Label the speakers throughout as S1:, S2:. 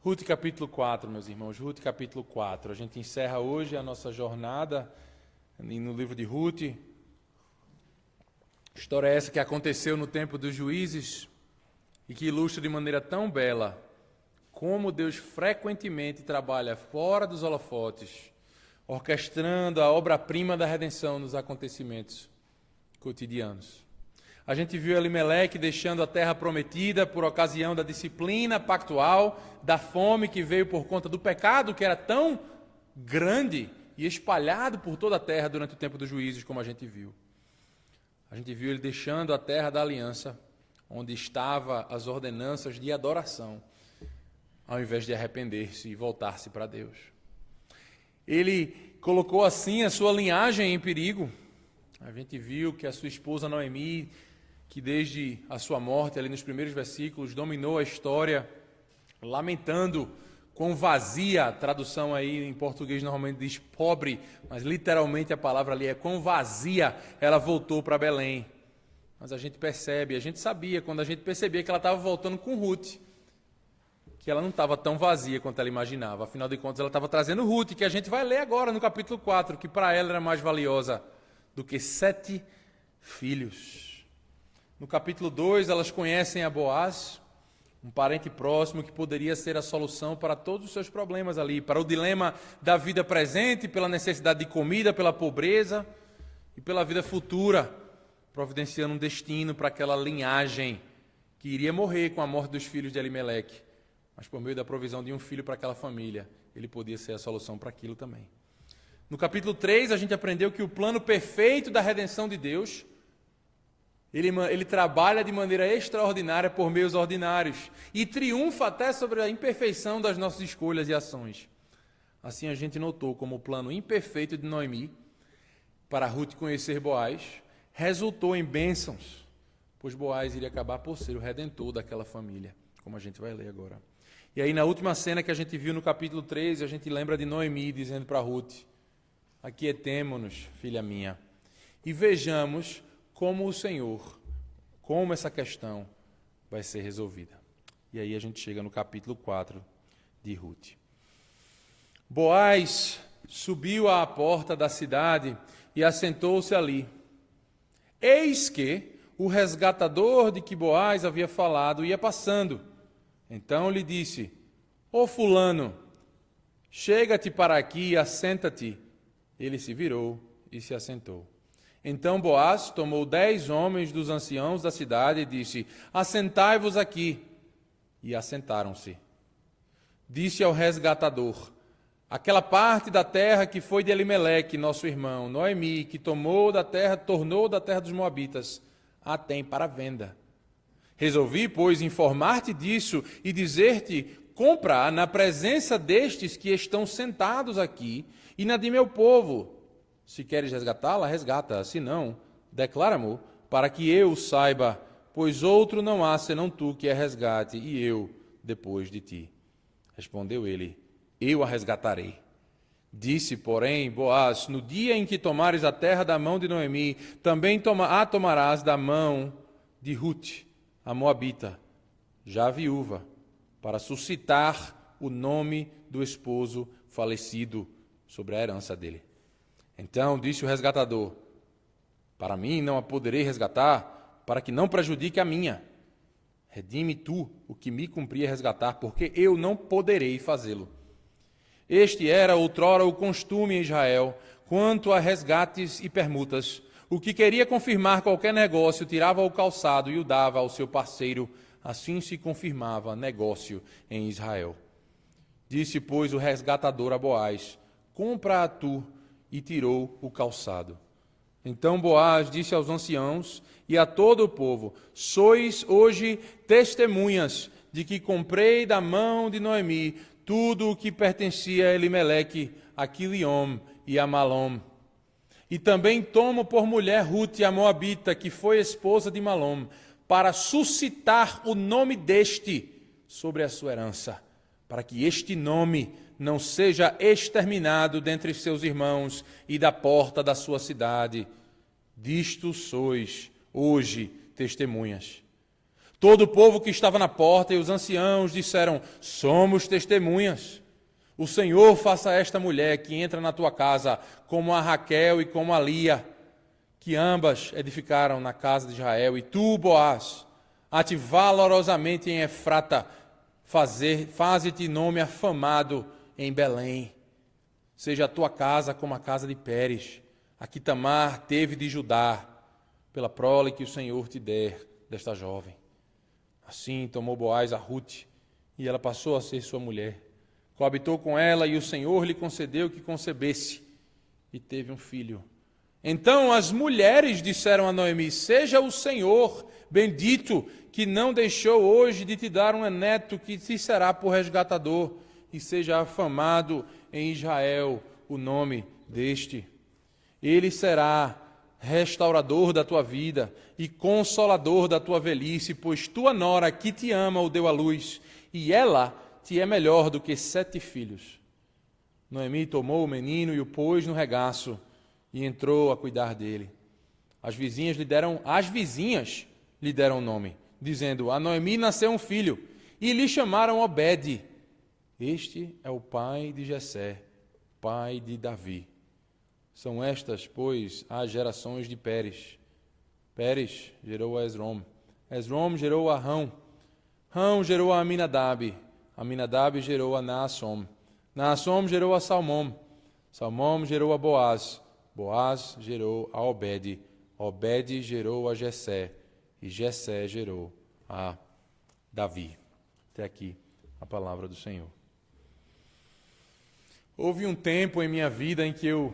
S1: Ruth capítulo 4, meus irmãos, Ruth capítulo 4. A gente encerra hoje a nossa jornada no livro de Ruth. História essa que aconteceu no tempo dos juízes e que ilustra de maneira tão bela como Deus frequentemente trabalha fora dos holofotes, orquestrando a obra-prima da redenção nos acontecimentos cotidianos. A gente viu Elimeleque deixando a terra prometida por ocasião da disciplina pactual, da fome que veio por conta do pecado que era tão grande e espalhado por toda a terra durante o tempo dos juízes, como a gente viu. A gente viu ele deixando a terra da aliança, onde estavam as ordenanças de adoração, ao invés de arrepender-se e voltar-se para Deus. Ele colocou assim a sua linhagem em perigo. A gente viu que a sua esposa Noemi, que desde a sua morte, ali nos primeiros versículos, dominou a história, lamentando quão vazia, a tradução aí em português normalmente diz pobre, mas literalmente a palavra ali é quão vazia ela voltou para Belém. Mas a gente percebe, a gente sabia, quando a gente percebia que ela estava voltando com Ruth, que ela não estava tão vazia quanto ela imaginava. Afinal de contas, ela estava trazendo Ruth, que a gente vai ler agora no capítulo 4, que para ela era mais valiosa do que 7 filhos. No capítulo 2, elas conhecem a Boaz, um parente próximo que poderia ser a solução para todos os seus problemas ali, para o dilema da vida presente, pela necessidade de comida, pela pobreza e pela vida futura, providenciando um destino para aquela linhagem que iria morrer com a morte dos filhos de Elimeleque, mas por meio da provisão de um filho para aquela família, ele podia ser a solução para aquilo também. No capítulo 3, a gente aprendeu que o plano perfeito da redenção de Deus, ele trabalha de maneira extraordinária por meios ordinários e triunfa até sobre a imperfeição das nossas escolhas e ações. Assim a gente notou como o plano imperfeito de Noemi para Ruth conhecer Boaz resultou em bênçãos, pois Boaz iria acabar por ser o redentor daquela família, como a gente vai ler agora. E aí na última cena que a gente viu no capítulo 13, a gente lembra de Noemi dizendo para Ruth: aquietemo-nos, filha minha, e vejamos como o Senhor, como essa questão vai ser resolvida. E aí a gente chega no capítulo 4 de Ruth. Boaz subiu à porta da cidade e assentou-se ali. Eis que o resgatador de que Boaz havia falado ia passando. Então lhe disse: Ô fulano, chega-te para aqui e assenta-te. Ele se virou e se assentou. Então Boaz tomou 10 homens dos anciãos da cidade e disse: assentai-vos aqui. E assentaram-se. Disse ao resgatador: aquela parte da terra que foi de Elimeleque, nosso irmão, Noemi, que tornou da terra dos Moabitas, a tem para venda. Resolvi, pois, informar-te disso e dizer-te: compra na presença destes que estão sentados aqui e na de meu povo. Se queres resgatá-la, resgata. Se não, declara-mo, para que eu saiba, pois outro não há senão tu que a resgate, e eu depois de ti. Respondeu ele: eu a resgatarei. Disse, porém, Boaz: no dia em que tomares a terra da mão de Noemi, também a tomarás da mão de Ruth, a moabita, já viúva, para suscitar o nome do esposo falecido sobre a herança dele. Então disse o resgatador: para mim não a poderei resgatar, para que não prejudique a minha. Redime tu o que me cumpria resgatar, porque eu não poderei fazê-lo. Este era outrora o costume em Israel, quanto a resgates e permutas. O que queria confirmar qualquer negócio, tirava o calçado e o dava ao seu parceiro. Assim se confirmava negócio em Israel. Disse, pois, o resgatador a Boaz: compra-a tu. E tirou o calçado. Então Boaz disse aos anciãos e a todo o povo: sois hoje testemunhas de que comprei da mão de Noemi tudo o que pertencia a Elimeleque, a Quiliom e a Malom. E também tomo por mulher Ruth, a moabita, que foi esposa de Malom, para suscitar o nome deste sobre a sua herança, para que este nome não seja exterminado dentre seus irmãos e da porta da sua cidade. Disto sois hoje testemunhas. Todo o povo que estava na porta e os anciãos disseram: somos testemunhas. O Senhor faça a esta mulher que entra na tua casa como a Raquel e como a Lia, que ambas edificaram na casa de Israel, e tu, Boaz, a-te valorosamente em Efrata, faze-te nome afamado em Belém. Seja a tua casa como a casa de Pérez, a que Tamar teve de Judá, pela prole que o Senhor te der desta jovem. Assim tomou Boaz a Rute, e ela passou a ser sua mulher. Coabitou com ela, e o Senhor lhe concedeu que concebesse, e teve um filho. Então as mulheres disseram a Noemi: seja o Senhor bendito, que não deixou hoje de te dar um neto que te será por resgatador, e seja afamado em Israel o nome deste. Ele será restaurador da tua vida e consolador da tua velhice, pois tua nora que te ama o deu à luz, e ela te é melhor do que 7 filhos. Noemi tomou o menino e o pôs no regaço e entrou a cuidar dele. As vizinhas lhe deram nome, dizendo: a Noemi nasceu um filho, e lhe chamaram Obed. Este é o pai de Jessé, pai de Davi. São estas, pois, as gerações de Pérez. Pérez gerou a Esrom. Esrom gerou a Rão. Rão gerou a Aminadab. Aminadab gerou a Naassom. Naassom gerou a Salmom. Salmom gerou a Boaz. Boaz gerou a Obed. Obed gerou a Jessé. E Jessé gerou a Davi. Até aqui a palavra do Senhor. Houve um tempo em minha vida em que eu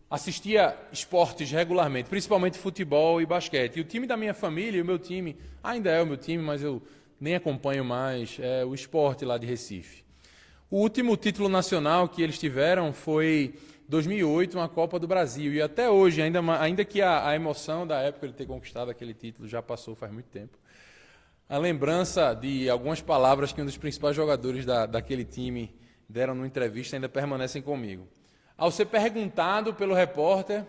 S1: assistia esportes regularmente, principalmente futebol e basquete. E o time da minha família, o meu time, ainda é o meu time, mas eu nem acompanho mais, é o Sport lá de Recife. O último título nacional que eles tiveram foi 2008, uma Copa do Brasil. E até hoje, ainda que a emoção da época de ter conquistado aquele título já passou faz muito tempo, a lembrança de algumas palavras que um dos principais jogadores daquele time deram numa entrevista ainda permanecem comigo. Ao ser perguntado pelo repórter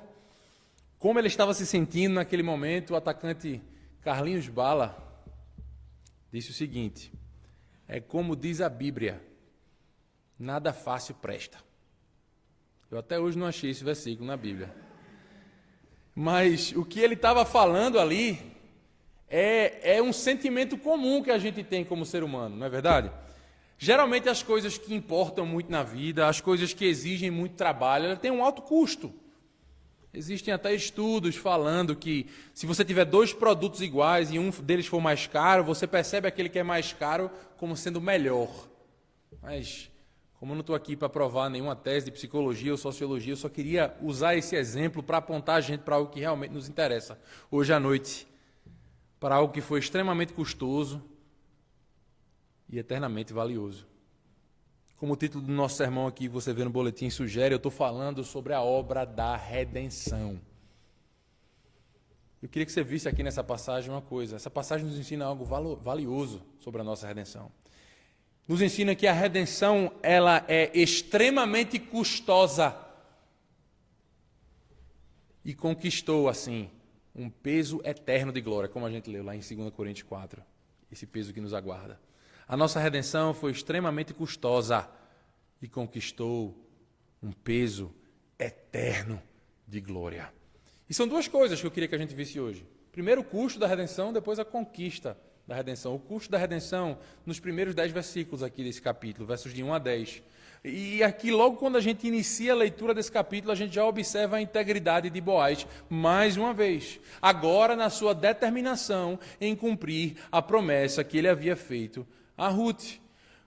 S1: como ele estava se sentindo naquele momento, o atacante Carlinhos Bala disse o seguinte: é como diz a Bíblia, nada fácil presta. Eu até hoje não achei esse versículo na Bíblia. Mas o que ele estava falando ali é um sentimento comum que a gente tem como ser humano, não é verdade? Geralmente as coisas que importam muito na vida, as coisas que exigem muito trabalho, elas têm um alto custo. Existem até estudos falando que se você tiver 2 produtos iguais e um deles for mais caro, você percebe aquele que é mais caro como sendo melhor. Mas, como eu não estou aqui para provar nenhuma tese de psicologia ou sociologia, eu só queria usar esse exemplo para apontar a gente para algo que realmente nos interessa hoje à noite. Para algo que foi extremamente custoso e eternamente valioso. Como o título do nosso sermão aqui, você vê no boletim, sugere, eu estou falando sobre a obra da redenção. Eu queria que você visse aqui nessa passagem uma coisa. Essa passagem nos ensina algo valioso sobre a nossa redenção. Nos ensina que a redenção ela é extremamente custosa e conquistou, assim, um peso eterno de glória, como a gente leu lá em 2 Coríntios 4, esse peso que nos aguarda. A nossa redenção foi extremamente custosa e conquistou um peso eterno de glória. E são 2 coisas que eu queria que a gente visse hoje. Primeiro o custo da redenção, depois a conquista da redenção. O custo da redenção nos primeiros 10 versículos aqui desse capítulo, versos de 1 a 10. E aqui, logo quando a gente inicia a leitura desse capítulo, a gente já observa a integridade de Boaz, mais uma vez. Agora, na sua determinação em cumprir a promessa que ele havia feito a Ruth.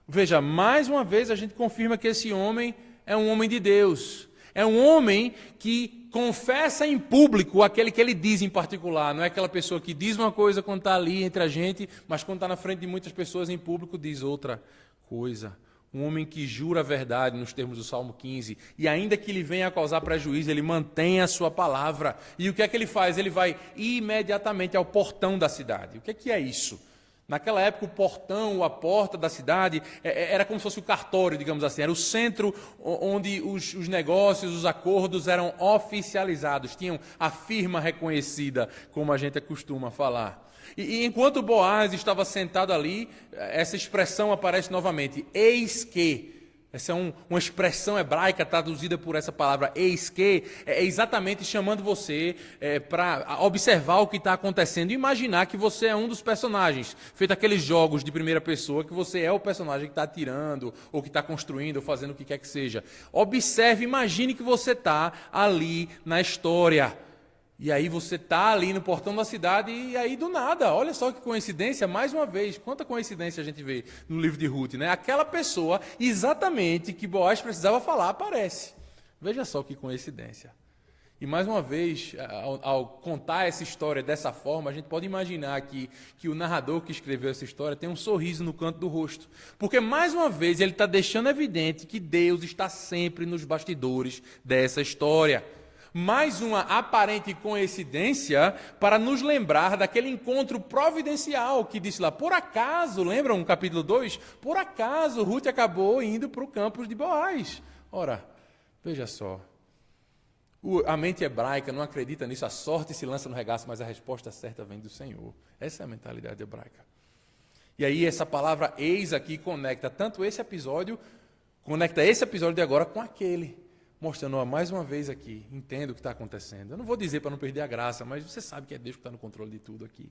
S1: Veja, mais uma vez a gente confirma que esse homem é um homem de Deus. É um homem que confessa em público aquele que ele diz em particular. Não é aquela pessoa que diz uma coisa quando está ali entre a gente, mas quando está na frente de muitas pessoas em público diz outra coisa. Um homem que jura a verdade, nos termos do Salmo 15, e ainda que ele venha a causar prejuízo, ele mantém a sua palavra. E o que é que ele faz? Ele vai imediatamente ao portão da cidade. O que é isso? Naquela época, o portão, a porta da cidade, era como se fosse o cartório, digamos assim. Era o centro onde os negócios, os acordos eram oficializados. Tinham a firma reconhecida, como a gente costuma falar. E enquanto Boaz estava sentado ali, essa expressão aparece novamente, eis que. Essa é uma expressão hebraica traduzida por essa palavra, eis que, é exatamente chamando você para observar o que está acontecendo e imaginar que você é um dos personagens, feito aqueles jogos de primeira pessoa, que você é o personagem que está atirando, ou que está construindo, ou fazendo o que quer que seja. Observe, imagine que você está ali na história. E aí você está ali no portão da cidade e aí do nada, olha só que coincidência, mais uma vez, quanta coincidência a gente vê no livro de Ruth, né? Aquela pessoa exatamente que Boaz precisava falar aparece. Veja só que coincidência. E mais uma vez, ao contar essa história dessa forma, a gente pode imaginar aqui que o narrador que escreveu essa história tem um sorriso no canto do rosto. Porque mais uma vez ele está deixando evidente que Deus está sempre nos bastidores dessa história. Mais uma aparente coincidência para nos lembrar daquele encontro providencial que disse lá, por acaso, lembram o capítulo 2? Por acaso Ruth acabou indo para o campo de Boaz. Ora, veja só, a mente hebraica não acredita nisso, a sorte se lança no regaço, mas a resposta certa vem do Senhor. Essa é a mentalidade hebraica. E aí essa palavra eis aqui conecta esse episódio de agora com aquele. Mostrando mais uma vez aqui, entendo o que está acontecendo. Eu não vou dizer para não perder a graça, mas você sabe que é Deus que está no controle de tudo aqui.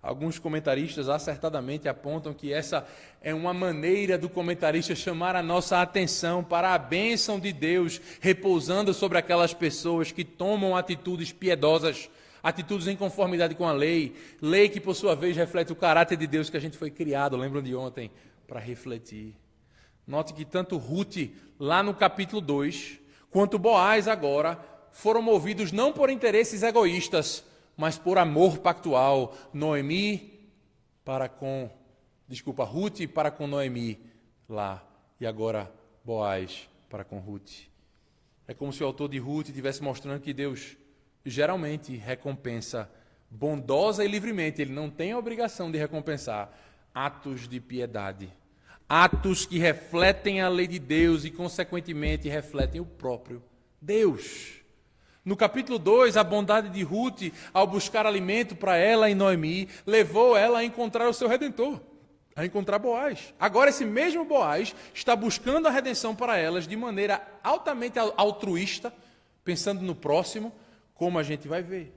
S1: Alguns comentaristas acertadamente apontam que essa é uma maneira do comentarista chamar a nossa atenção para a bênção de Deus repousando sobre aquelas pessoas que tomam atitudes piedosas, atitudes em conformidade com a lei que por sua vez reflete o caráter de Deus que a gente foi criado, lembram de ontem, para refletir. Note que tanto Ruth, lá no capítulo 2, quanto Boaz agora, foram movidos não por interesses egoístas, mas por amor pactual. Ruth para com Noemi lá, e agora Boaz para com Ruth. É como se o autor de Ruth estivesse mostrando que Deus geralmente recompensa bondosa e livremente, ele não tem a obrigação de recompensar atos de piedade. Atos que refletem a lei de Deus e, consequentemente, refletem o próprio Deus. No capítulo 2, a bondade de Ruth, ao buscar alimento para ela e Noemi, levou ela a encontrar o seu Redentor, a encontrar Boaz. Agora, esse mesmo Boaz está buscando a redenção para elas de maneira altamente altruísta, pensando no próximo, como a gente vai ver.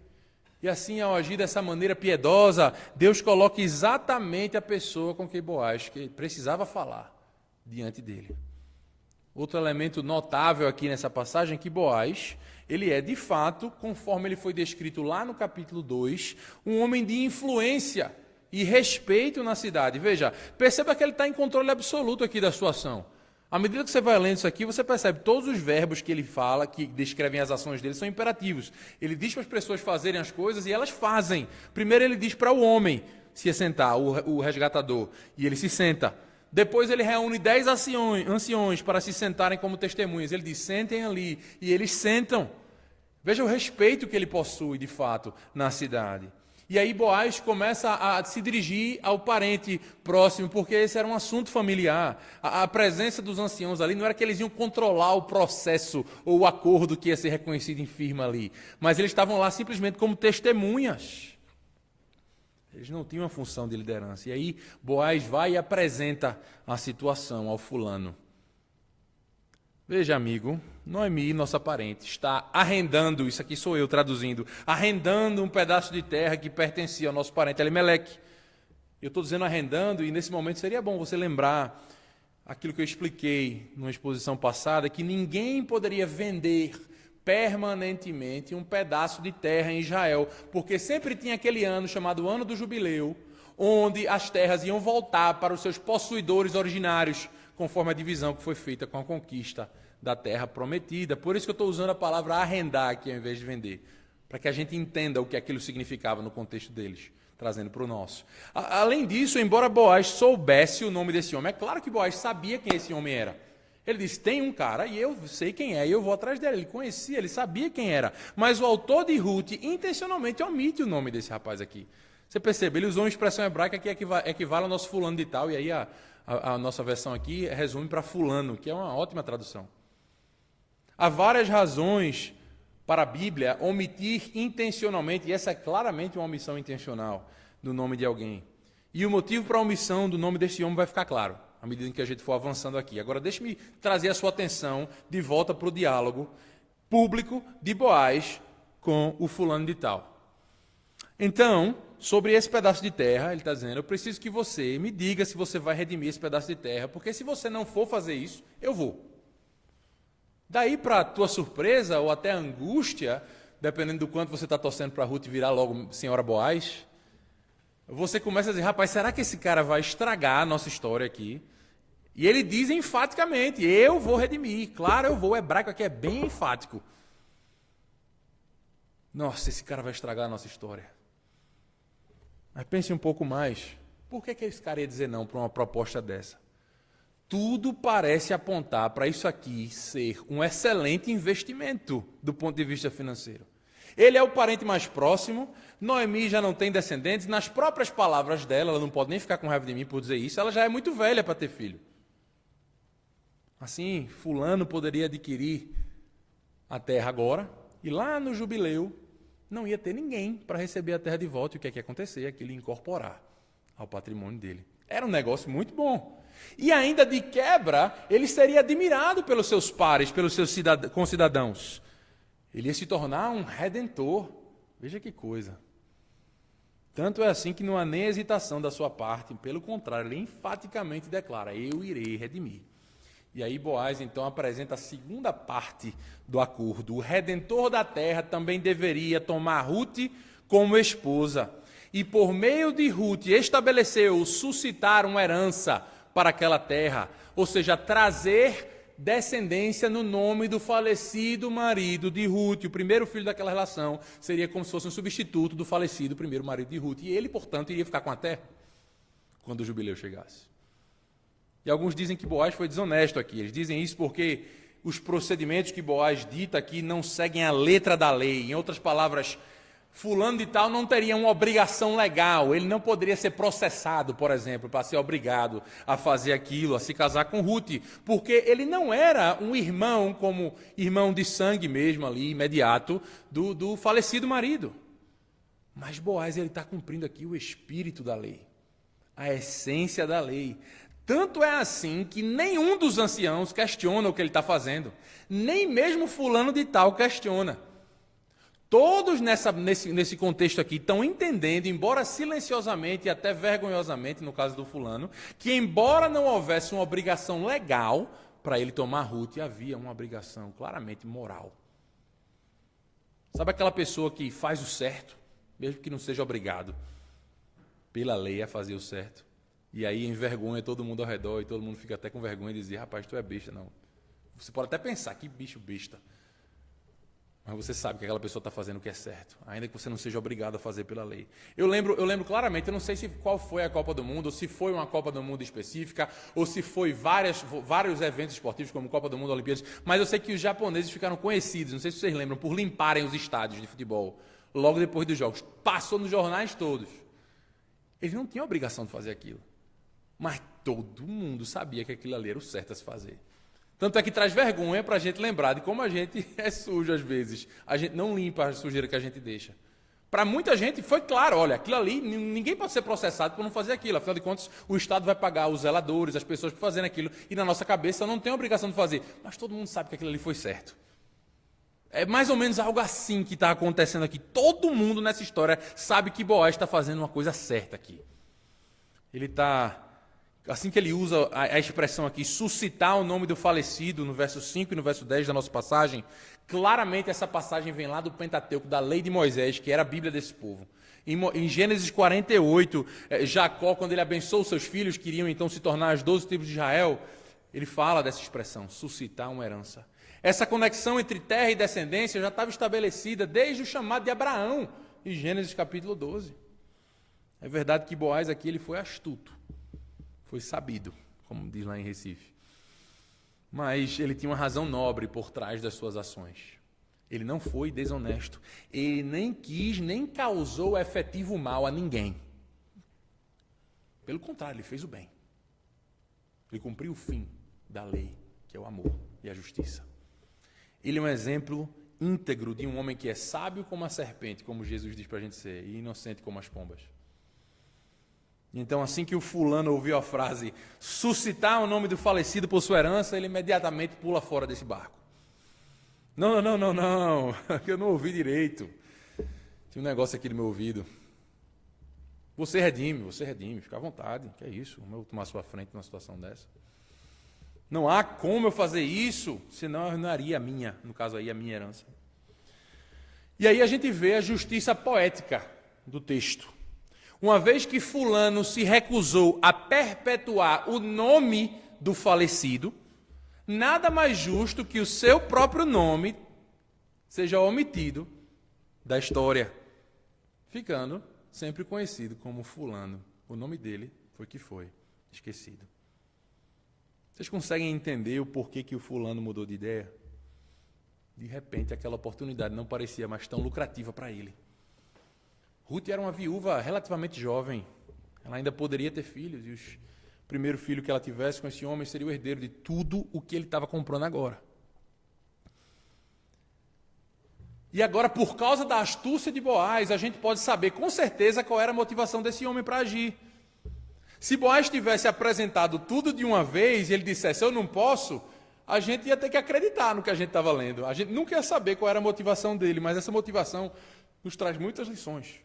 S1: E assim, ao agir dessa maneira piedosa, Deus coloca exatamente a pessoa com quem Boaz que precisava falar diante dele. Outro elemento notável aqui nessa passagem é que Boaz, ele é de fato, conforme ele foi descrito lá no capítulo 2, um homem de influência e respeito na cidade. Veja, perceba que ele está em controle absoluto aqui da situação. À medida que você vai lendo isso aqui, você percebe que todos os verbos que ele fala, que descrevem as ações dele, são imperativos. Ele diz para as pessoas fazerem as coisas e elas fazem. Primeiro ele diz para o homem se assentar, o resgatador, e ele se senta. Depois ele reúne 10 anciões para se sentarem como testemunhas. Ele diz, sentem ali, e eles sentam. Veja o respeito que ele possui, de fato, na cidade. E aí Boaz começa a se dirigir ao parente próximo, porque esse era um assunto familiar. A presença dos anciãos ali não era que eles iam controlar o processo ou o acordo que ia ser reconhecido em firma ali, mas eles estavam lá simplesmente como testemunhas. Eles não tinham uma função de liderança. E aí Boaz vai e apresenta a situação ao fulano. Veja, amigo, Noemi, nossa parente, está arrendando, isso aqui sou eu traduzindo, arrendando um pedaço de terra que pertencia ao nosso parente Elimeleque. Eu estou dizendo arrendando, e nesse momento seria bom você lembrar aquilo que eu expliquei numa exposição passada, que ninguém poderia vender permanentemente um pedaço de terra em Israel, porque sempre tinha aquele ano chamado Ano do Jubileu, onde as terras iam voltar para os seus possuidores originários, conforme a divisão que foi feita com a conquista da terra prometida. Por isso que eu estou usando a palavra arrendar aqui ao invés de vender, para que a gente entenda o que aquilo significava no contexto deles, trazendo para o nosso. Além disso, embora Boaz soubesse o nome desse homem, é claro que Boaz sabia quem esse homem era. Ele disse, tem um cara e eu sei quem é, e eu vou atrás dele. Ele conhecia, ele sabia quem era. Mas o autor de Ruth intencionalmente omite o nome desse rapaz aqui. Você percebe, ele usou uma expressão hebraica que equivale ao nosso fulano de tal, e aí a nossa versão aqui resume para fulano, que é uma ótima tradução. Há várias razões para a Bíblia omitir intencionalmente, e essa é claramente uma omissão intencional, do nome de alguém. E o motivo para a omissão do nome deste homem vai ficar claro, à medida que a gente for avançando aqui. Agora, deixe-me trazer a sua atenção de volta para o diálogo público de Boaz com o fulano de tal. Então, sobre esse pedaço de terra, ele está dizendo, eu preciso que você me diga se você vai redimir esse pedaço de terra, porque se você não for fazer isso, eu vou. Daí, para a tua surpresa ou até angústia, dependendo do quanto você está torcendo para a Ruth virar logo senhora Boaz, você começa a dizer, rapaz, será que esse cara vai estragar a nossa história aqui? E ele diz enfaticamente, eu vou redimir. Claro, eu vou. O hebraico aqui é bem enfático. Nossa, esse cara vai estragar a nossa história. Mas pense um pouco mais. Por que esse cara ia dizer não para uma proposta dessa? Tudo parece apontar para isso aqui ser um excelente investimento do ponto de vista financeiro. Ele é o parente mais próximo, Noemi já não tem descendentes, nas próprias palavras dela, ela não pode nem ficar com raiva de mim por dizer isso, ela já é muito velha para ter filho. Assim, fulano poderia adquirir a terra agora, e lá no jubileu não ia ter ninguém para receber a terra de volta, e o que é que ia acontecer? Aquilo ia incorporar ao patrimônio dele. Era um negócio muito bom. E ainda de quebra, ele seria admirado pelos seus pares, pelos seus concidadãos. Ele ia se tornar um redentor. Veja que coisa. Tanto é assim que não há nem hesitação da sua parte, pelo contrário, ele enfaticamente declara, eu irei redimir. E aí Boaz então apresenta a segunda parte do acordo. O redentor da terra também deveria tomar Ruth como esposa. E por meio de Ruth estabeleceu suscitar uma herança para aquela terra, ou seja, trazer descendência no nome do falecido marido de Ruth. O primeiro filho daquela relação seria como se fosse um substituto do falecido primeiro marido de Ruth. E ele, portanto, iria ficar com a terra quando o jubileu chegasse. E alguns dizem que Boaz foi desonesto aqui. Eles dizem isso porque os procedimentos que Boaz dita aqui não seguem a letra da lei. Em outras palavras, fulano de tal não teria uma obrigação legal. Ele não poderia ser processado, por exemplo, para ser obrigado a fazer aquilo, a se casar com Ruth. Porque ele não era um irmão, como irmão de sangue mesmo ali, imediato, do falecido marido. Mas Boaz está cumprindo aqui o espírito da lei, a essência da lei. Tanto é assim que nenhum dos anciãos questiona o que ele está fazendo. Nem mesmo fulano de tal questiona. Todos nesse contexto aqui estão entendendo, embora silenciosamente e até vergonhosamente, no caso do fulano, que embora não houvesse uma obrigação legal para ele tomar Ruth, havia uma obrigação claramente moral. Sabe aquela pessoa que faz o certo, mesmo que não seja obrigado pela lei a fazer o certo? E aí envergonha todo mundo ao redor e todo mundo fica até com vergonha de dizer, rapaz, tu é besta, não. Você pode até pensar, que bicho besta. Mas você sabe que aquela pessoa está fazendo o que é certo, ainda que você não seja obrigado a fazer pela lei. Eu lembro claramente, eu não sei qual foi a Copa do Mundo, ou se foi uma Copa do Mundo específica, ou se foi vários eventos esportivos, como Copa do Mundo, Olimpíadas, mas eu sei que os japoneses ficaram conhecidos, não sei se vocês lembram, por limparem os estádios de futebol, logo depois dos jogos. Passou nos jornais todos. Eles não tinham obrigação de fazer aquilo. Mas todo mundo sabia que aquilo ali era o certo a se fazer. Tanto é que traz vergonha para a gente lembrar de como a gente é sujo às vezes. A gente não limpa a sujeira que a gente deixa. Para muita gente foi claro, olha, aquilo ali, ninguém pode ser processado por não fazer aquilo. Afinal de contas, o Estado vai pagar os zeladores, as pessoas por fazerem aquilo. E na nossa cabeça não tem obrigação de fazer. Mas todo mundo sabe que aquilo ali foi certo. É mais ou menos algo assim que está acontecendo aqui. Todo mundo nessa história sabe que Boaz está fazendo uma coisa certa aqui. Ele está... Assim que ele usa a expressão aqui, suscitar o nome do falecido, no verso 5 e no verso 10 da nossa passagem, claramente essa passagem vem lá do Pentateuco, da lei de Moisés, que era a Bíblia desse povo. Em Gênesis 48, Jacó, quando ele abençoou seus filhos, que iriam então se tornar as 12 tribos de Israel, ele fala dessa expressão, suscitar uma herança. Essa conexão entre terra e descendência já estava estabelecida desde o chamado de Abraão, em Gênesis capítulo 12. É verdade que Boaz aqui ele foi astuto. Foi sabido, como diz lá em Recife. Mas ele tinha uma razão nobre por trás das suas ações. Ele não foi desonesto. Ele nem quis, nem causou efetivo mal a ninguém. Pelo contrário, ele fez o bem. Ele cumpriu o fim da lei, que é o amor e a justiça. Ele é um exemplo íntegro de um homem que é sábio como a serpente, como Jesus diz para a gente ser, e inocente como as pombas. Então, assim que o fulano ouviu a frase, suscitar o nome do falecido por sua herança, ele imediatamente pula fora desse barco. Não, que eu não ouvi direito. Tinha um negócio aqui no meu ouvido. Você redime, fica à vontade. Que é isso, como eu tomar sua frente numa situação dessa? Não há como eu fazer isso, senão eu arruinaria a minha, no caso aí, a minha herança. E aí a gente vê a justiça poética do texto. Uma vez que fulano se recusou a perpetuar o nome do falecido, nada mais justo que o seu próprio nome seja omitido da história, ficando sempre conhecido como fulano. O nome dele foi esquecido. Vocês conseguem entender o porquê que o fulano mudou de ideia? De repente, aquela oportunidade não parecia mais tão lucrativa para ele. Ruth era uma viúva relativamente jovem. Ela ainda poderia ter filhos, e o primeiro filho que ela tivesse com esse homem seria o herdeiro de tudo o que ele estava comprando agora. E agora, por causa da astúcia de Boaz, a gente pode saber com certeza qual era a motivação desse homem para agir. Se Boaz tivesse apresentado tudo de uma vez e ele dissesse, eu não posso, a gente ia ter que acreditar no que a gente estava lendo. A gente nunca ia saber qual era a motivação dele, mas essa motivação nos traz muitas lições.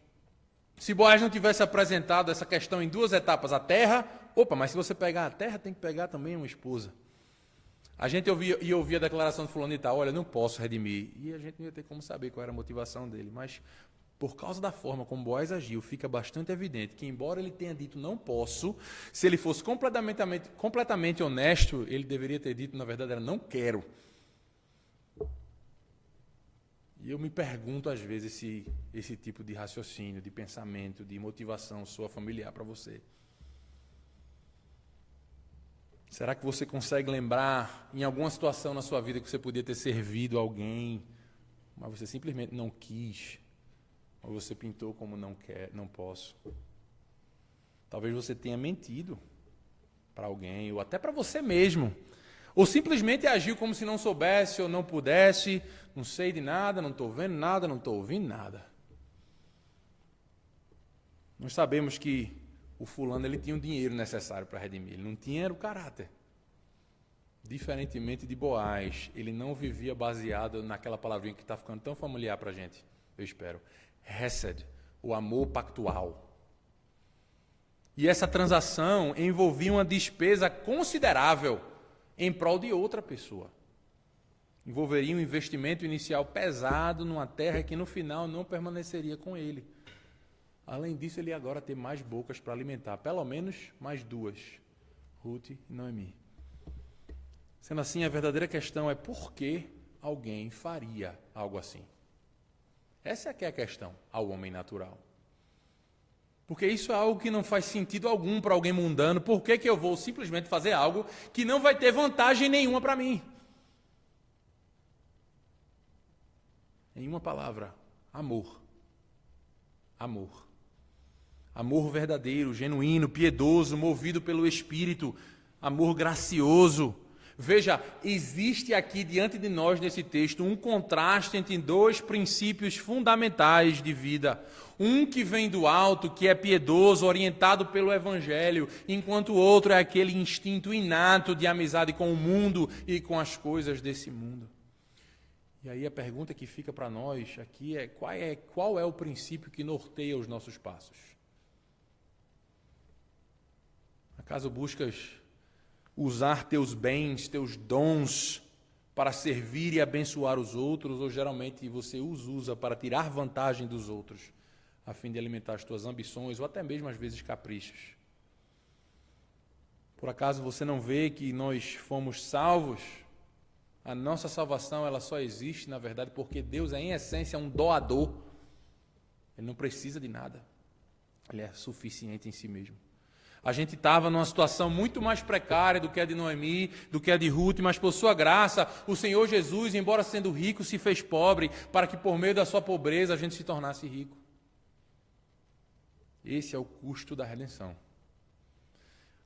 S1: Se Boaz não tivesse apresentado essa questão em duas etapas, a terra, mas se você pegar a terra, tem que pegar também uma esposa. A gente ouvia a declaração do fulano de tal, olha, não posso redimir. E a gente não ia ter como saber qual era a motivação dele. Mas, por causa da forma como Boaz agiu, fica bastante evidente que, embora ele tenha dito não posso, se ele fosse completamente honesto, ele deveria ter dito, na verdade, era não quero. E eu me pergunto, às vezes, se esse tipo de raciocínio, de pensamento, de motivação soa familiar para você. Será que você consegue lembrar, em alguma situação na sua vida, que você podia ter servido alguém, mas você simplesmente não quis, ou você pintou como não quer, não posso? Talvez você tenha mentido para alguém, ou até para você mesmo. Ou simplesmente agiu como se não soubesse ou não pudesse, não sei de nada, não estou vendo nada, não estou ouvindo nada. Nós sabemos que o fulano ele tinha o dinheiro necessário para redimir, ele não tinha o caráter. Diferentemente de Boaz, ele não vivia baseado naquela palavrinha que está ficando tão familiar para a gente, eu espero. Hesed, o amor pactual. E essa transação envolvia uma despesa considerável em prol de outra pessoa. Envolveria um investimento inicial pesado numa terra que no final não permaneceria com ele. Além disso, ele ia agora ter mais bocas para alimentar, pelo menos mais duas, Ruth e Noemi. Sendo assim, a verdadeira questão é por que alguém faria algo assim? Essa é que é a questão ao homem natural. Porque isso é algo que não faz sentido algum para alguém mundano. Por que eu vou simplesmente fazer algo que não vai ter vantagem nenhuma para mim? Em uma palavra, amor. Amor. Amor verdadeiro, genuíno, piedoso, movido pelo Espírito. Amor gracioso. Veja, existe aqui diante de nós nesse texto um contraste entre dois princípios fundamentais de vida. Um que vem do alto, que é piedoso, orientado pelo Evangelho, enquanto o outro é aquele instinto inato de amizade com o mundo e com as coisas desse mundo. E aí a pergunta que fica para nós aqui é qual é o princípio que norteia os nossos passos? Acaso buscas usar teus bens, teus dons para servir e abençoar os outros, ou geralmente você os usa para tirar vantagem dos outros, a fim de alimentar as tuas ambições ou até mesmo às vezes caprichos? Por acaso você não vê que nós fomos salvos? A nossa salvação ela só existe, na verdade, porque Deus é, em essência, um doador. Ele não precisa de nada. Ele é suficiente em si mesmo. A gente estava numa situação muito mais precária do que a de Noemi, do que a de Ruth, mas por sua graça, o Senhor Jesus, embora sendo rico, se fez pobre, para que por meio da sua pobreza a gente se tornasse rico. Esse é o custo da redenção.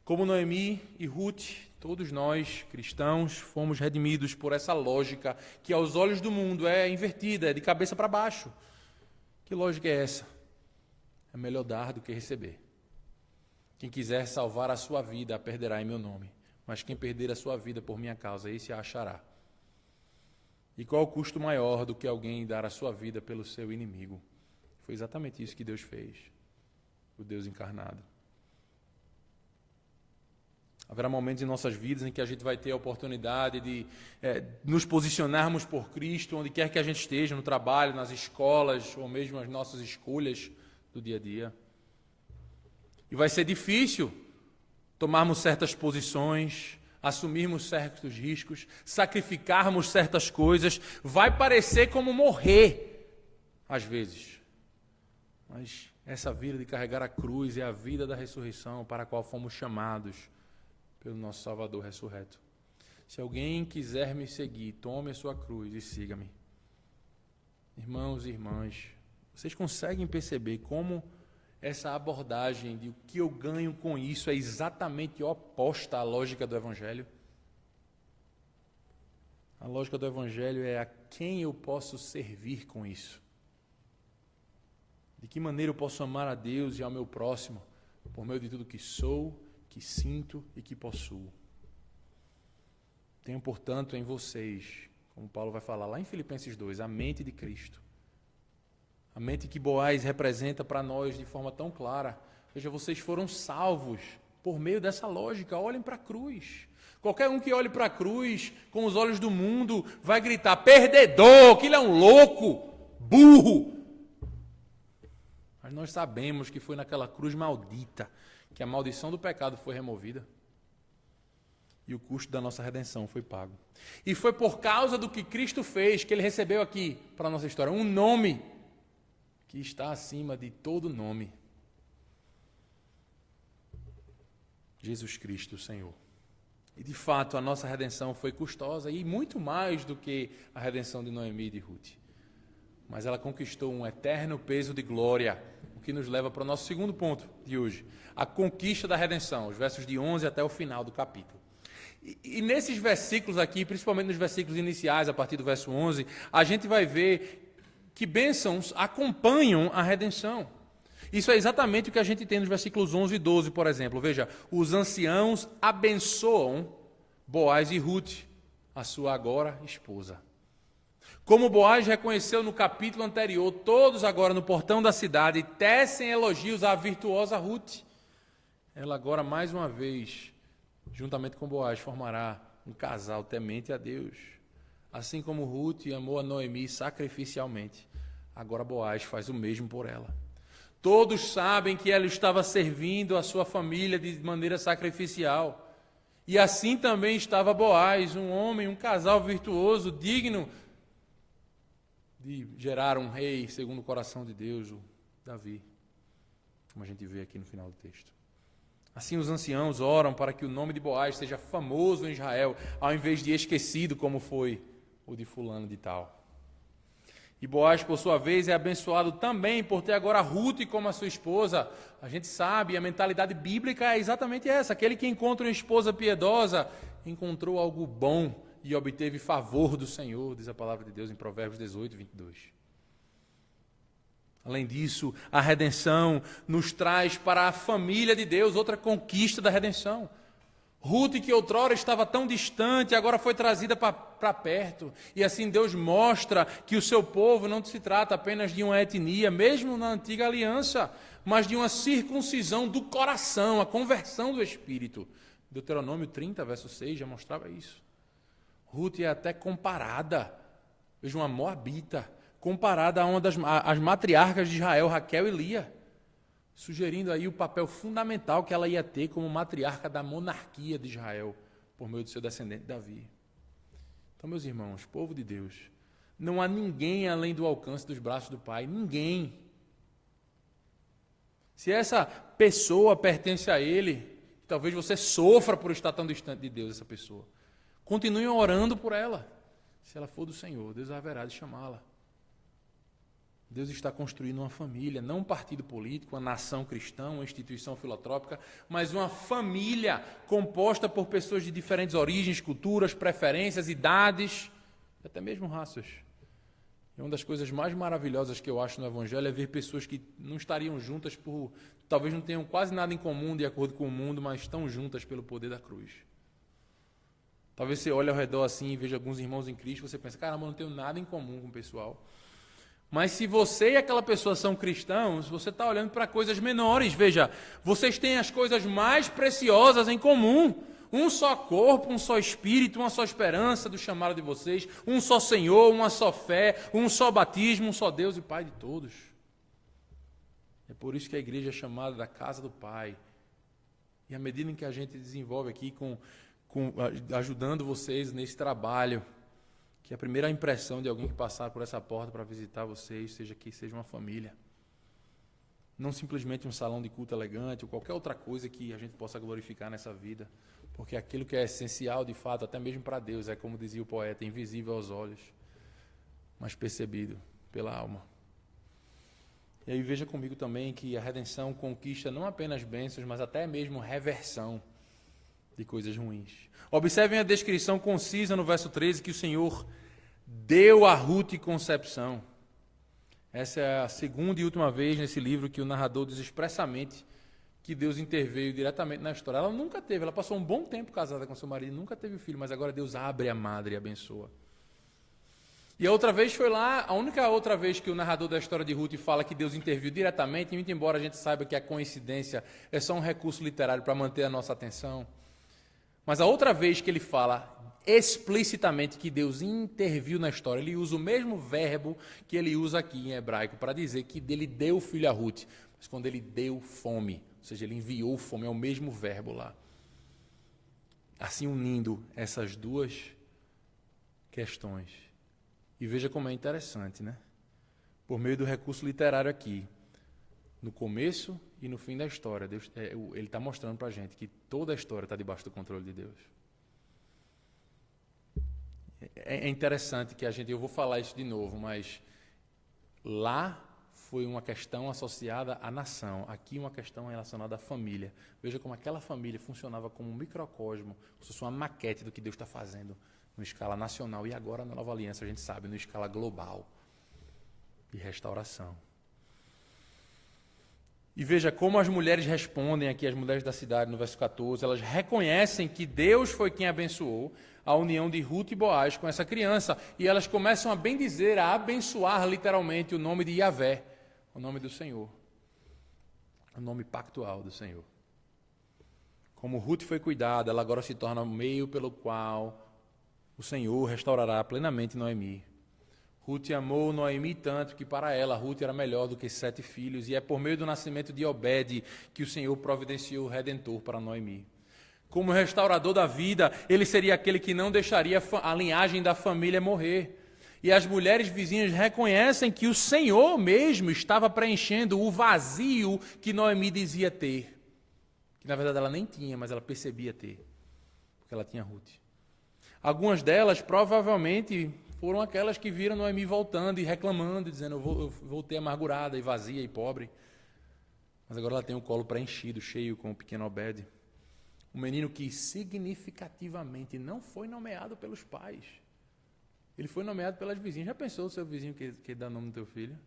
S1: Como Noemi e Ruth, todos nós, cristãos, fomos redimidos por essa lógica que aos olhos do mundo é invertida, é de cabeça para baixo. Que lógica é essa? É melhor dar do que receber. Quem quiser salvar a sua vida, a perderá em meu nome. Mas quem perder a sua vida por minha causa, esse a achará. E qual o custo maior do que alguém dar a sua vida pelo seu inimigo? Foi exatamente isso que Deus fez, o Deus encarnado. Haverá momentos em nossas vidas em que a gente vai ter a oportunidade de nos posicionarmos por Cristo, onde quer que a gente esteja, no trabalho, nas escolas, ou mesmo as nossas escolhas do dia a dia. E vai ser difícil tomarmos certas posições, assumirmos certos riscos, sacrificarmos certas coisas. Vai parecer como morrer, às vezes. Mas essa vida de carregar a cruz é a vida da ressurreição para a qual fomos chamados pelo nosso Salvador ressurreto. Se alguém quiser me seguir, tome a sua cruz e siga-me. Irmãos e irmãs, vocês conseguem perceber como essa abordagem de o que eu ganho com isso é exatamente oposta à lógica do Evangelho? A lógica do Evangelho é a quem eu posso servir com isso. De que maneira eu posso amar a Deus e ao meu próximo por meio de tudo que sou, que sinto e que possuo. Tenho, portanto, em vocês, como Paulo vai falar lá em Filipenses 2, a mente de Cristo. A mente que Boaz representa para nós de forma tão clara. Veja, vocês foram salvos por meio dessa lógica. Olhem para a cruz. Qualquer um que olhe para a cruz com os olhos do mundo vai gritar, perdedor, que ele é um louco, burro. Mas nós sabemos que foi naquela cruz maldita que a maldição do pecado foi removida e o custo da nossa redenção foi pago. E foi por causa do que Cristo fez que ele recebeu aqui, para a nossa história, um nome que está acima de todo nome. Jesus Cristo, o Senhor. E de fato a nossa redenção foi custosa e muito mais do que a redenção de Noemi e de Ruth. Mas ela conquistou um eterno peso de glória, o que nos leva para o nosso segundo ponto de hoje, a conquista da redenção, os versos de 11 até o final do capítulo. E nesses versículos aqui, principalmente nos versículos iniciais, a partir do verso 11, a gente vai ver que bênçãos acompanham a redenção. Isso é exatamente o que a gente tem nos versículos 11 e 12, por exemplo. Veja, os anciãos abençoam Boaz e Ruth, a sua agora esposa. Como Boaz reconheceu no capítulo anterior, todos agora no portão da cidade tecem elogios à virtuosa Ruth. Ela agora, mais uma vez, juntamente com Boaz, formará um casal temente a Deus. Assim como Ruth amou a Noemi sacrificialmente, agora Boaz faz o mesmo por ela. Todos sabem que ela estava servindo a sua família de maneira sacrificial. E assim também estava Boaz, um homem, um casal virtuoso, digno de gerar um rei segundo o coração de Deus, o Davi, como a gente vê aqui no final do texto. Assim os anciãos oram para que o nome de Boaz seja famoso em Israel, ao invés de esquecido como foi o de fulano de tal. E Boaz, por sua vez, é abençoado também por ter agora Ruth como a sua esposa. A gente sabe, a mentalidade bíblica é exatamente essa. Aquele que encontra uma esposa piedosa, encontrou algo bom e obteve favor do Senhor, diz a palavra de Deus em Provérbios 18, 22. Além disso, a redenção nos traz para a família de Deus outra conquista da redenção. Ruth, que outrora estava tão distante, agora foi trazida para perto. E assim Deus mostra que o seu povo não se trata apenas de uma etnia, mesmo na antiga aliança, mas de uma circuncisão do coração, a conversão do espírito. Deuteronômio 30, verso 6, já mostrava isso. Ruth é até comparada, veja, uma moabita, comparada a uma as matriarcas de Israel, Raquel e Lia, sugerindo aí o papel fundamental que ela ia ter como matriarca da monarquia de Israel, por meio do seu descendente Davi. Então, meus irmãos, povo de Deus, não há ninguém além do alcance dos braços do Pai, ninguém. Se essa pessoa pertence a Ele, talvez você sofra por estar tão distante de Deus, essa pessoa. Continue orando por ela. Se ela for do Senhor, Deus haverá de chamá-la. Deus está construindo uma família, não um partido político, uma nação cristã, uma instituição filantrópica, mas uma família composta por pessoas de diferentes origens, culturas, preferências, idades, até mesmo raças. E uma das coisas mais maravilhosas que eu acho no Evangelho é ver pessoas que não estariam juntas por... Talvez não tenham quase nada em comum de acordo com o mundo, mas estão juntas pelo poder da cruz. Talvez você olhe ao redor assim e veja alguns irmãos em Cristo e você pensa, caramba, eu não tenho nada em comum com o pessoal. Mas se você e aquela pessoa são cristãos, você está olhando para coisas menores. Veja, vocês têm as coisas mais preciosas em comum. Um só corpo, um só espírito, uma só esperança do chamado de vocês, um só Senhor, uma só fé, um só batismo, um só Deus e Pai de todos. É por isso que a igreja é chamada da casa do Pai. E à medida em que a gente desenvolve aqui, ajudando vocês nesse trabalho, que a primeira impressão de alguém que passar por essa porta para visitar vocês seja que seja uma família. Não simplesmente um salão de culto elegante ou qualquer outra coisa que a gente possa glorificar nessa vida. Porque aquilo que é essencial, de fato, até mesmo para Deus, é como dizia o poeta, invisível aos olhos, mas percebido pela alma. E aí veja comigo também que a redenção conquista não apenas bênçãos, mas até mesmo reversão de coisas ruins. Observem a descrição concisa no verso 13, que o Senhor deu a Ruth concepção. Essa é a segunda e última vez nesse livro que o narrador diz expressamente que Deus interveio diretamente na história. Ela nunca teve, ela passou um bom tempo casada com seu marido, nunca teve filho, mas agora Deus abre a madre e abençoa. E a outra vez foi lá, a única outra vez que o narrador da história de Ruth fala que Deus interviu diretamente, muito embora a gente saiba que a coincidência é só um recurso literário para manter a nossa atenção. Mas a outra vez que ele fala explicitamente que Deus interviu na história, ele usa o mesmo verbo que ele usa aqui em hebraico para dizer que ele deu filho a Ruth, mas quando ele deu fome, ou seja, ele enviou fome, é o mesmo verbo lá. Assim unindo essas duas questões. E veja como é interessante, né? Por meio do recurso literário aqui, no começo e no fim da história, Deus, ele está mostrando para a gente que toda a história está debaixo do controle de Deus. É interessante que eu vou falar isso de novo, mas lá foi uma questão associada à nação, aqui uma questão relacionada à família. Veja como aquela família funcionava como um microcosmo, como se fosse uma maquete do que Deus está fazendo em escala nacional e agora na Nova Aliança, a gente sabe, em escala global de restauração. E veja como as mulheres respondem aqui, as mulheres da cidade, no verso 14, elas reconhecem que Deus foi quem abençoou a união de Ruth e Boaz com essa criança, e elas começam a bendizer, a abençoar literalmente o nome de Yahvé, o nome do Senhor, o nome pactual do Senhor. Como Ruth foi cuidada, ela agora se torna o meio pelo qual o Senhor restaurará plenamente Noemi. Ruth amou Noemi tanto que para ela Ruth era melhor do que 7 filhos, e é por meio do nascimento de Obed que o Senhor providenciou o Redentor para Noemi. Como restaurador da vida, ele seria aquele que não deixaria a linhagem da família morrer. E as mulheres vizinhas reconhecem que o Senhor mesmo estava preenchendo o vazio que Noemi dizia ter. Que na verdade ela nem tinha, mas ela percebia ter, porque ela tinha Ruth. Algumas delas provavelmente foram aquelas que viram Noemi voltando e reclamando, dizendo, eu voltei amargurada e vazia e pobre. Mas agora ela tem o colo preenchido, cheio com o pequeno Obed. Um menino que significativamente não foi nomeado pelos pais. Ele foi nomeado pelas vizinhas. Já pensou o seu vizinho que dá nome no teu filho?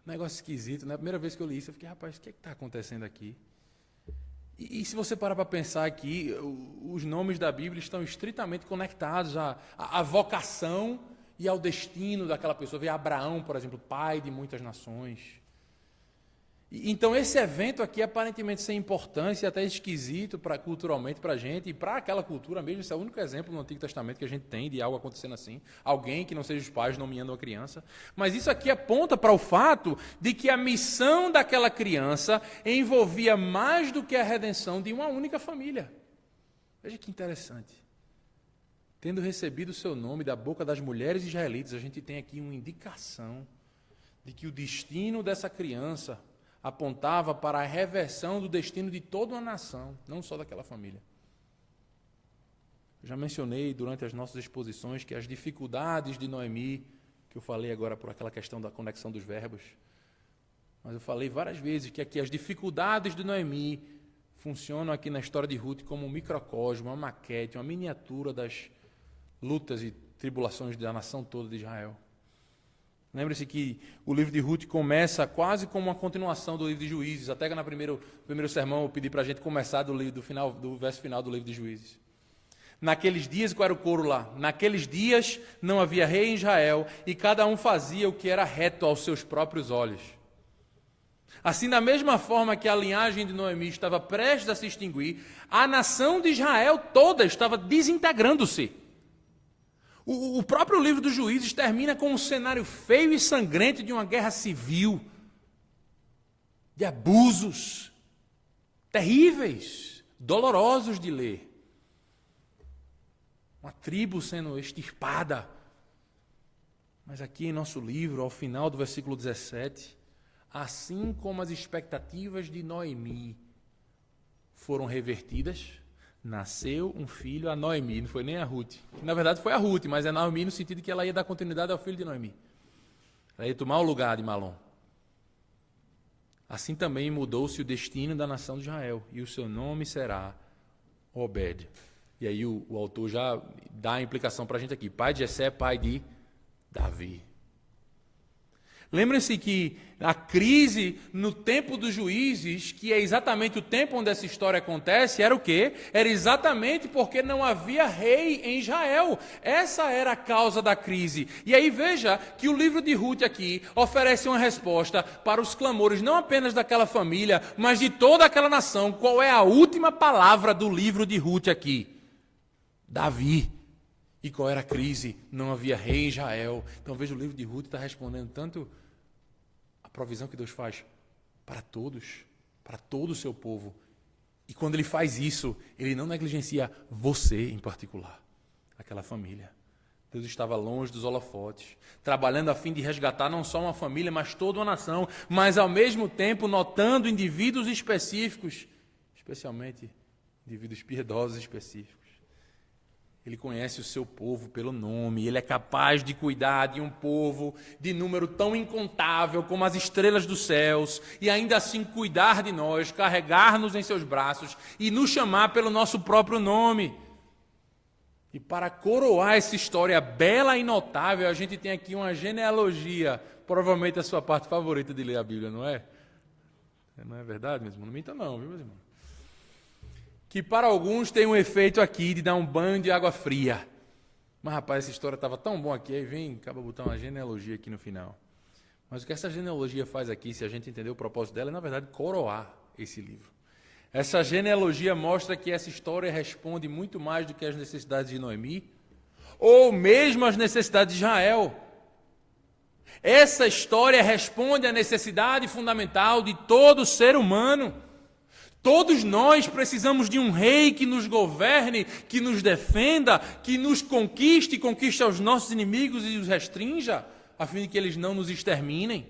S1: Negócio esquisito, né? A primeira vez que eu li isso, eu fiquei, rapaz, o que está acontecendo aqui? E se você parar para pensar aqui, os nomes da Bíblia estão estritamente conectados à vocação e ao destino daquela pessoa. Vê Abraão, por exemplo, pai de muitas nações. Então esse evento aqui aparentemente sem importância, até esquisito culturalmente para a gente, e para aquela cultura mesmo, esse é o único exemplo no Antigo Testamento que a gente tem de algo acontecendo assim, alguém que não seja os pais nomeando uma criança, mas isso aqui aponta para o fato de que a missão daquela criança envolvia mais do que a redenção de uma única família. Veja que interessante. Tendo recebido o seu nome da boca das mulheres israelitas, a gente tem aqui uma indicação de que o destino dessa criança apontava para a reversão do destino de toda uma nação, não só daquela família. Eu já mencionei durante as nossas exposições que as dificuldades de Noemi, que eu falei agora por aquela questão da conexão dos verbos, mas eu falei várias vezes que aqui as dificuldades de Noemi funcionam aqui na história de Ruth como um microcosmo, uma maquete, uma miniatura das lutas e tribulações da nação toda de Israel. Lembre-se que o livro de Ruth começa quase como uma continuação do livro de Juízes. Até que no primeiro sermão eu pedi para a gente começar do verso final do livro de Juízes. Naqueles dias, qual era o coro lá? Naqueles dias não havia rei em Israel e cada um fazia o que era reto aos seus próprios olhos. Assim, da mesma forma que a linhagem de Noemi estava prestes a se extinguir, a nação de Israel toda estava desintegrando-se. O próprio livro dos Juízes termina com um cenário feio e sangrento de uma guerra civil, de abusos terríveis, dolorosos de ler. Uma tribo sendo extirpada. Mas aqui em nosso livro, ao final do versículo 17, assim como as expectativas de Noemi foram revertidas, nasceu um filho a Noemi, não foi nem a Ruth. Que, na verdade foi a Ruth, mas é Noemi no sentido de que ela ia dar continuidade ao filho de Noemi. Ela ia tomar o lugar de Malom. Assim também mudou-se o destino da nação de Israel, e o seu nome será Obed. E aí o autor já dá a implicação para a gente aqui. Pai de Jessé, pai de Davi. Lembrem-se que a crise no tempo dos juízes, que é exatamente o tempo onde essa história acontece, era o quê? Era exatamente porque não havia rei em Israel. Essa era a causa da crise. E aí veja que o livro de Ruth aqui oferece uma resposta para os clamores, não apenas daquela família, mas de toda aquela nação. Qual é a última palavra do livro de Ruth aqui? Davi. E qual era a crise? Não havia rei em Israel. Então veja, o livro de Ruth está respondendo tanto a provisão que Deus faz para todos, para todo o seu povo. E quando ele faz isso, ele não negligencia você em particular, aquela família. Deus estava longe dos holofotes, trabalhando a fim de resgatar não só uma família, mas toda uma nação, mas ao mesmo tempo notando indivíduos específicos, especialmente indivíduos piedosos específicos. Ele conhece o seu povo pelo nome, ele é capaz de cuidar de um povo de número tão incontável como as estrelas dos céus, e ainda assim cuidar de nós, carregar-nos em seus braços e nos chamar pelo nosso próprio nome. E para coroar essa história bela e notável, a gente tem aqui uma genealogia, provavelmente a sua parte favorita de ler a Bíblia, não é? Não é verdade, meus irmãos? Não minta não, viu, meus irmãos? Que para alguns tem um efeito aqui de dar um banho de água fria. Mas, rapaz, essa história estava tão bom aqui, aí vem, acaba botar uma genealogia aqui no final. Mas o que essa genealogia faz aqui, se a gente entender o propósito dela, é, na verdade, coroar esse livro. Essa genealogia mostra que essa história responde muito mais do que as necessidades de Noemi, ou mesmo as necessidades de Israel. Essa história responde à necessidade fundamental de todo ser humano. Todos nós precisamos de um rei que nos governe, que nos defenda, que nos conquiste, conquiste aos nossos inimigos e os restrinja, a fim de que eles não nos exterminem.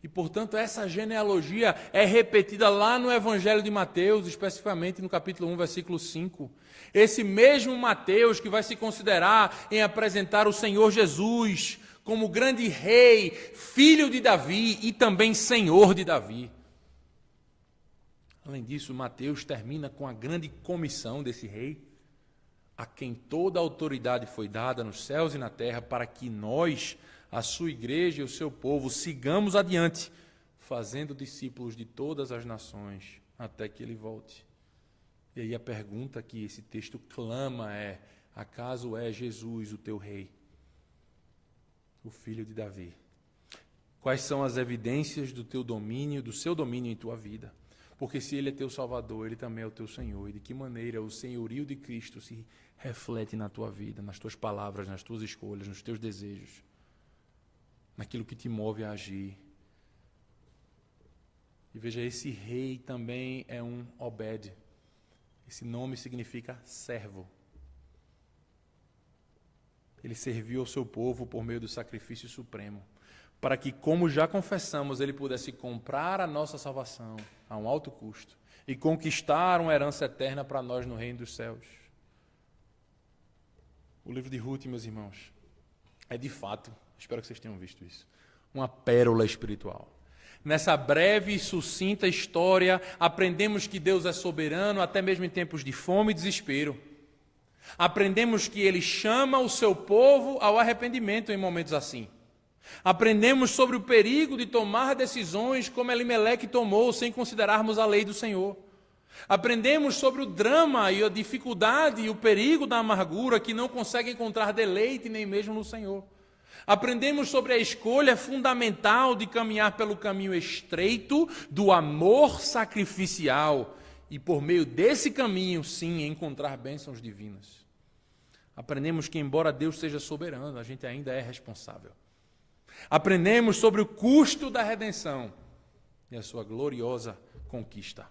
S1: E, portanto, essa genealogia é repetida lá no Evangelho de Mateus, especificamente no capítulo 1, versículo 5. Esse mesmo Mateus que vai se considerar em apresentar o Senhor Jesus como grande rei, filho de Davi e também senhor de Davi. Além disso, Mateus termina com a grande comissão desse rei, a quem toda a autoridade foi dada nos céus e na terra, para que nós, a sua igreja e o seu povo, sigamos adiante, fazendo discípulos de todas as nações, até que ele volte. E aí a pergunta que esse texto clama é: acaso é Jesus o teu rei, o filho de Davi? Quais são as evidências do teu domínio, do seu domínio em tua vida? Porque se ele é teu Salvador, ele também é o teu Senhor. E de que maneira o senhorio de Cristo se reflete na tua vida, nas tuas palavras, nas tuas escolhas, nos teus desejos, naquilo que te move a agir. E veja, esse rei também é um Obed. Esse nome significa servo. Ele serviu ao seu povo por meio do sacrifício supremo, para que, como já confessamos, ele pudesse comprar a nossa salvação a um alto custo e conquistar uma herança eterna para nós no reino dos céus. O livro de Ruth, meus irmãos, é de fato, espero que vocês tenham visto isso, uma pérola espiritual. Nessa breve e sucinta história, aprendemos que Deus é soberano até mesmo em tempos de fome e desespero. Aprendemos que Ele chama o seu povo ao arrependimento em momentos assim. Aprendemos sobre o perigo de tomar decisões como Elimeleque tomou, sem considerarmos a lei do Senhor. Aprendemos sobre o drama e a dificuldade e o perigo da amargura que não consegue encontrar deleite nem mesmo no Senhor. Aprendemos sobre a escolha fundamental de caminhar pelo caminho estreito do amor sacrificial e por meio desse caminho, sim, encontrar bênçãos divinas. Aprendemos que, embora Deus seja soberano, a gente ainda é responsável. Aprendemos sobre o custo da redenção e a sua gloriosa conquista.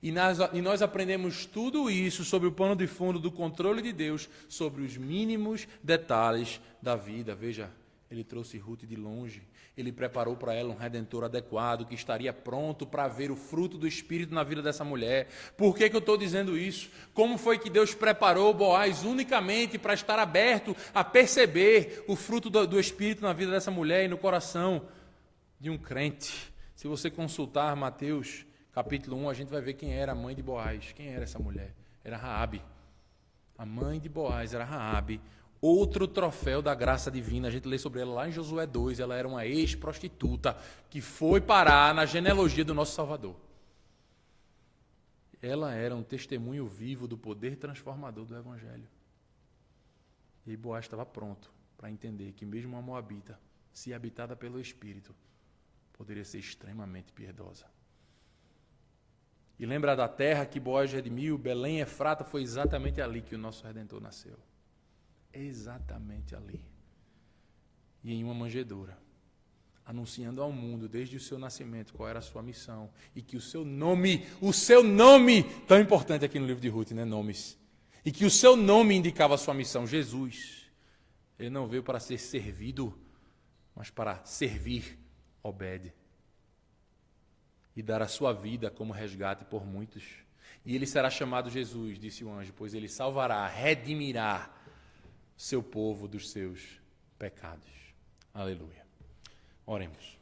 S1: E nós aprendemos tudo isso sobre o pano de fundo do controle de Deus sobre os mínimos detalhes da vida. Veja, ele trouxe Ruth de longe. Ele preparou para ela um redentor adequado que estaria pronto para ver o fruto do Espírito na vida dessa mulher. Por que eu estou dizendo isso? Como foi que Deus preparou Boaz unicamente para estar aberto a perceber o fruto do Espírito na vida dessa mulher e no coração de um crente? Se você consultar Mateus capítulo 1, a gente vai ver quem era a mãe de Boaz. Quem era essa mulher? Era Raabe. A mãe de Boaz era Raabe. Outro troféu da graça divina. A gente lê sobre ela lá em Josué 2. Ela era uma ex-prostituta que foi parar na genealogia do nosso Salvador. Ela era um testemunho vivo do poder transformador do Evangelho. E Boaz estava pronto para entender que mesmo uma moabita, se habitada pelo Espírito, poderia ser extremamente piedosa. E lembra da terra que Boaz redimiu, Belém, Efrata, foi exatamente ali que o nosso Redentor nasceu. Exatamente ali. E em uma manjedoura, anunciando ao mundo desde o seu nascimento qual era a sua missão e que o seu nome, tão importante aqui no livro de Ruth, né, nomes, e que o seu nome indicava a sua missão, Jesus. Ele não veio para ser servido, mas para servir, Obed. E dar a sua vida como resgate por muitos. E ele será chamado Jesus, disse o anjo, pois ele salvará, redimirá seu povo dos seus pecados. Aleluia. Oremos.